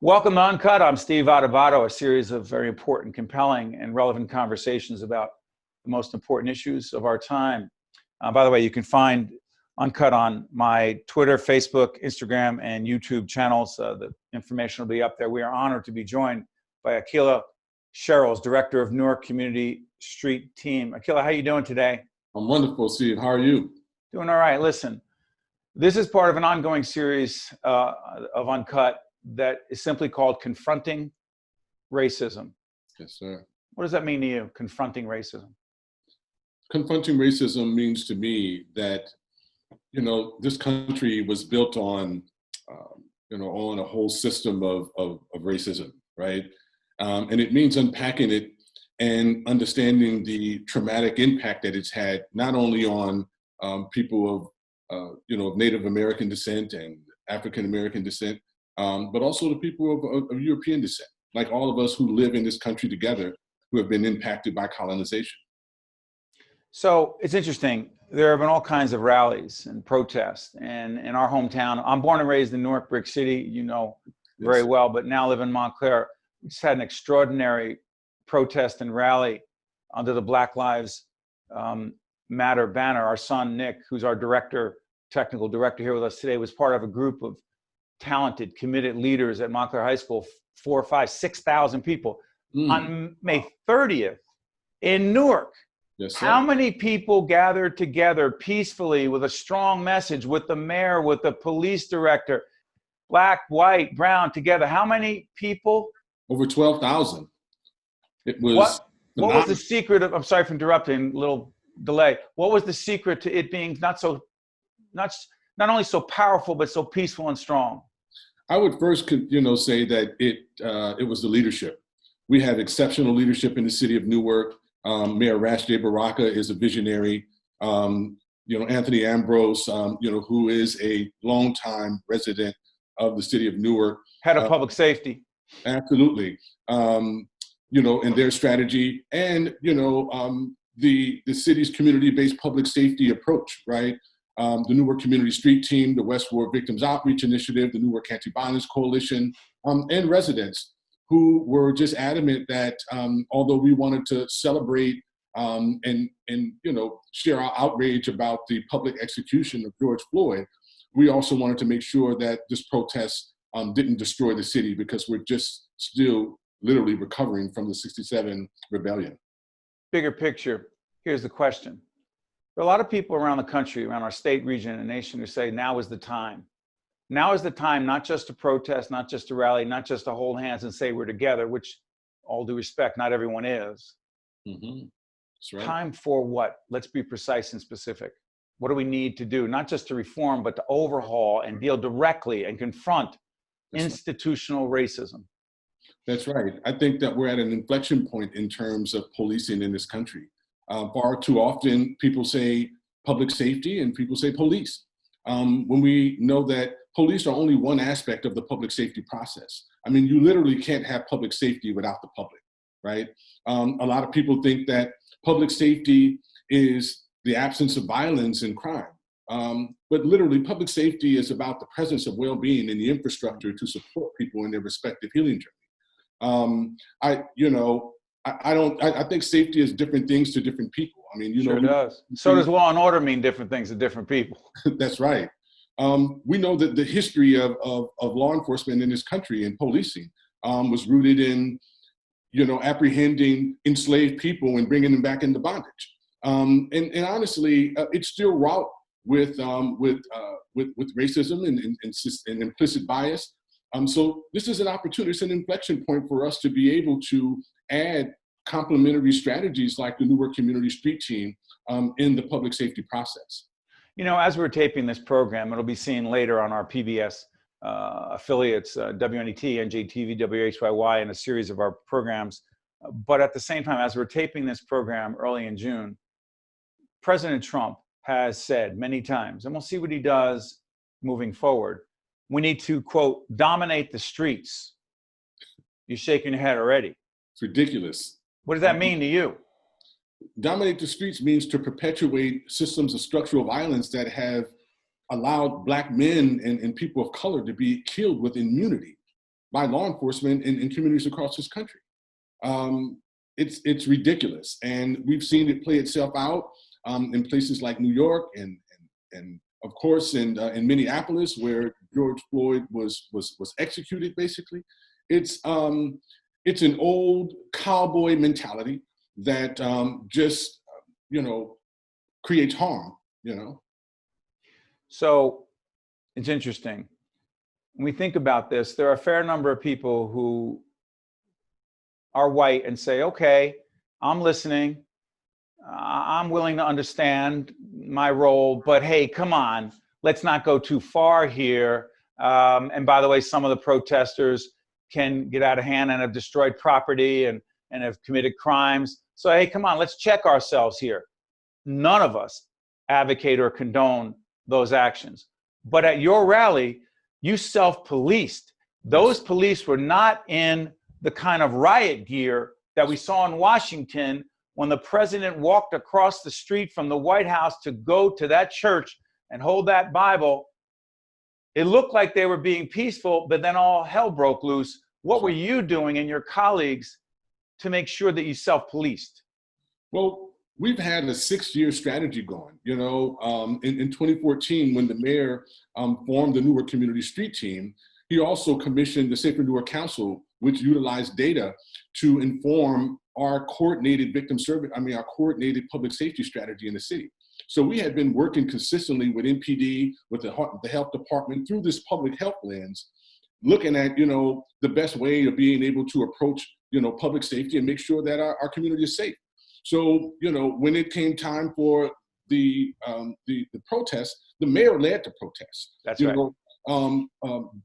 Welcome to Uncut. I'm Steve Adubato, a series of very important, compelling, and relevant conversations about the most important issues of our time. By the way, you can find Uncut on my Twitter, Facebook, Instagram, and YouTube channels. The information will be up there. We are honored to be joined by Aqeela Sherrills, Director of Newark Community Street Team. Aqeela, how are you doing today? I'm wonderful, Steve. How are you? Doing all right. Listen, this is part of an ongoing series of Uncut that is simply called Confronting Racism. Yes, sir. What does that mean to you, confronting racism? Confronting racism means to me that, this country was built on, on a whole system of racism, right? And it means unpacking it and understanding the traumatic impact that it's had, not only on people of Native American descent and African American descent, but also the people of European descent, like all of us who live in this country together, who have been impacted by colonization. So it's interesting. There have been all kinds of rallies and protests. And in our hometown, I'm born and raised in Newark, Brick City, you know very well, but now live in Montclair. We just had an extraordinary protest and rally under the Black Lives Matter banner. Our son, Nick, who's our technical director here with us today, was part of a group of talented, committed leaders at Montclair High School, 4,000, 5,000, 6,000 people on May 30th in Newark. Yes, sir. How many people gathered together peacefully with a strong message, with the mayor, with the police director, black, white, brown, together? How many people? Over 12,000. It was. What was the secret of, I'm sorry for interrupting, a little delay. What was the secret to it being not only so powerful, but so peaceful and strong? I would first, say that it was the leadership. We have exceptional leadership in the city of Newark. Mayor Rash J. Baraka is a visionary. Anthony Ambrose, who is a longtime resident of the city of Newark. Head of public safety. Absolutely. And their strategy and, the city's community-based public safety approach, right? The Newark Community Street Team, the West Ward Victims Outreach Initiative, the Newark Anti-Violence Coalition, and residents who were just adamant that although we wanted to celebrate and share our outrage about the public execution of George Floyd, we also wanted to make sure that this protest didn't destroy the city, because we're just still literally recovering from the '67 rebellion. Bigger picture, here's the question. There are a lot of people around the country, around our state, region, and nation who say now is the time. Now is the time not just to protest, not just to rally, not just to hold hands and say we're together, which, all due respect, not everyone is. Mm-hmm. That's right. Time for what? Let's be precise and specific. What do we need to do? Not just to reform, but to overhaul and deal directly and confront institutional racism. That's right. I think that we're at an inflection point in terms of policing in this country. Far too often, people say public safety and people say police, when we know that police are only one aspect of the public safety process. I mean, you literally can't have public safety without the public, right? A lot of people think that public safety is the absence of violence and crime. But literally, public safety is about the presence of well-being and the infrastructure to support people in their respective healing journey. I think safety is different things to different people. I mean, Sure does. So does law and order mean different things to different people. That's right. We know that the history of law enforcement in this country and policing was rooted in, apprehending enslaved people and bringing them back into bondage. And honestly, it's still wrought with racism and implicit bias. So this is an opportunity, it's an inflection point for us to be able to add complementary strategies like the Newark Community Street Team in the public safety process. As we're taping this program, it'll be seen later on our PBS affiliates, WNET, NJTV, WHYY, and a series of our programs. But at the same time, as we're taping this program early in June, President Trump has said many times, and we'll see what he does moving forward, we need to, quote, dominate the streets. You're shaking your head already. It's ridiculous. What does that mean to you? Dominate the streets means to perpetuate systems of structural violence that have allowed Black men and people of color to be killed with immunity. by law enforcement in communities across this country. It's ridiculous, and we've seen it play itself out in places like New York and of course in Minneapolis, where George Floyd was executed. Basically, it's an old cowboy mentality that just creates harm. So it's interesting. When we think about this, there are a fair number of people who are white and say, okay, I'm listening. I'm willing to understand my role, but hey, come on, let's not go too far here. And by the way, some of the protesters can get out of hand and have destroyed property and have committed crimes. So, hey, come on, let's check ourselves here. None of us advocate or condone those actions. But at your rally, you self-policed. Those police were not in the kind of riot gear that we saw in Washington when the president walked across the street from the White House to go to that church and hold that Bible. It looked like they were being peaceful, but then all hell broke loose. What were you doing and your colleagues to make sure that you self-policed? Well, we've had a 6-year strategy going. In 2014, when the mayor formed the Newark Community Street Team, he also commissioned the Safer Newark Council, which utilized data to inform our coordinated our coordinated public safety strategy in the city. So we had been working consistently with NPD, with the health department through this public health lens, looking at, the best way of being able to approach, public safety and make sure that our community is safe. So, when it came time for the protest, the mayor led the protest. That's right.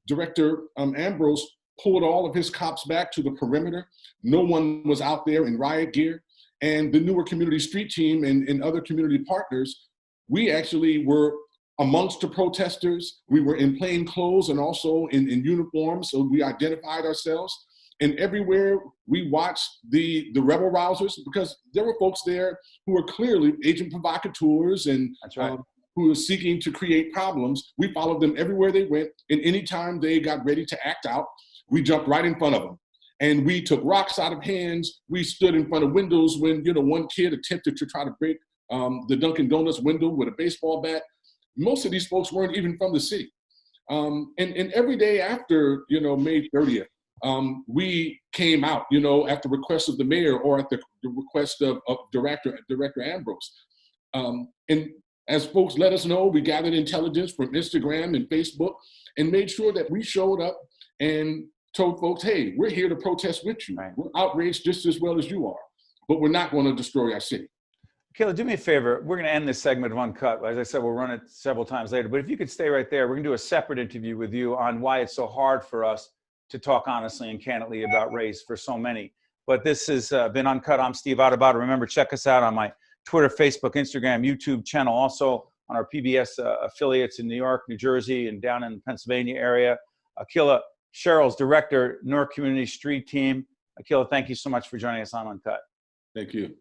Director Ambrose pulled all of his cops back to the perimeter. No one was out there in riot gear. And the Newark Community Street Team and other community partners, we actually were amongst the protesters. We were in plain clothes and also in uniforms, so we identified ourselves. And everywhere we watched the rebel rousers, because there were folks there who were clearly agent provocateurs and That's right. who were seeking to create problems. We followed them everywhere they went, and anytime they got ready to act out, we jumped right in front of them. And we took rocks out of hands. We stood in front of windows when, one kid attempted to try to break the Dunkin' Donuts window with a baseball bat. Most of these folks weren't even from the city. And every day after, May 30th, we came out, at the request of the mayor or at the request of Director Ambrose. And as folks let us know, we gathered intelligence from Instagram and Facebook and made sure that we showed up and told folks, hey, we're here to protest with you. Right. We're outraged just as well as you are, but we're not going to destroy our city. Aqeela, do me a favor. We're going to end this segment of Uncut. As I said, we'll run it several times later, but if you could stay right there, we're going to do a separate interview with you on why it's so hard for us to talk honestly and candidly about race for so many. But this has been Uncut. I'm Steve Adubato. Remember, check us out on my Twitter, Facebook, Instagram, YouTube channel, also on our PBS affiliates in New York, New Jersey, and down in the Pennsylvania area. Aqeela Sherrills, Director, Newark Community Street Team. Aqeela, thank you so much for joining us on Uncut. Thank you.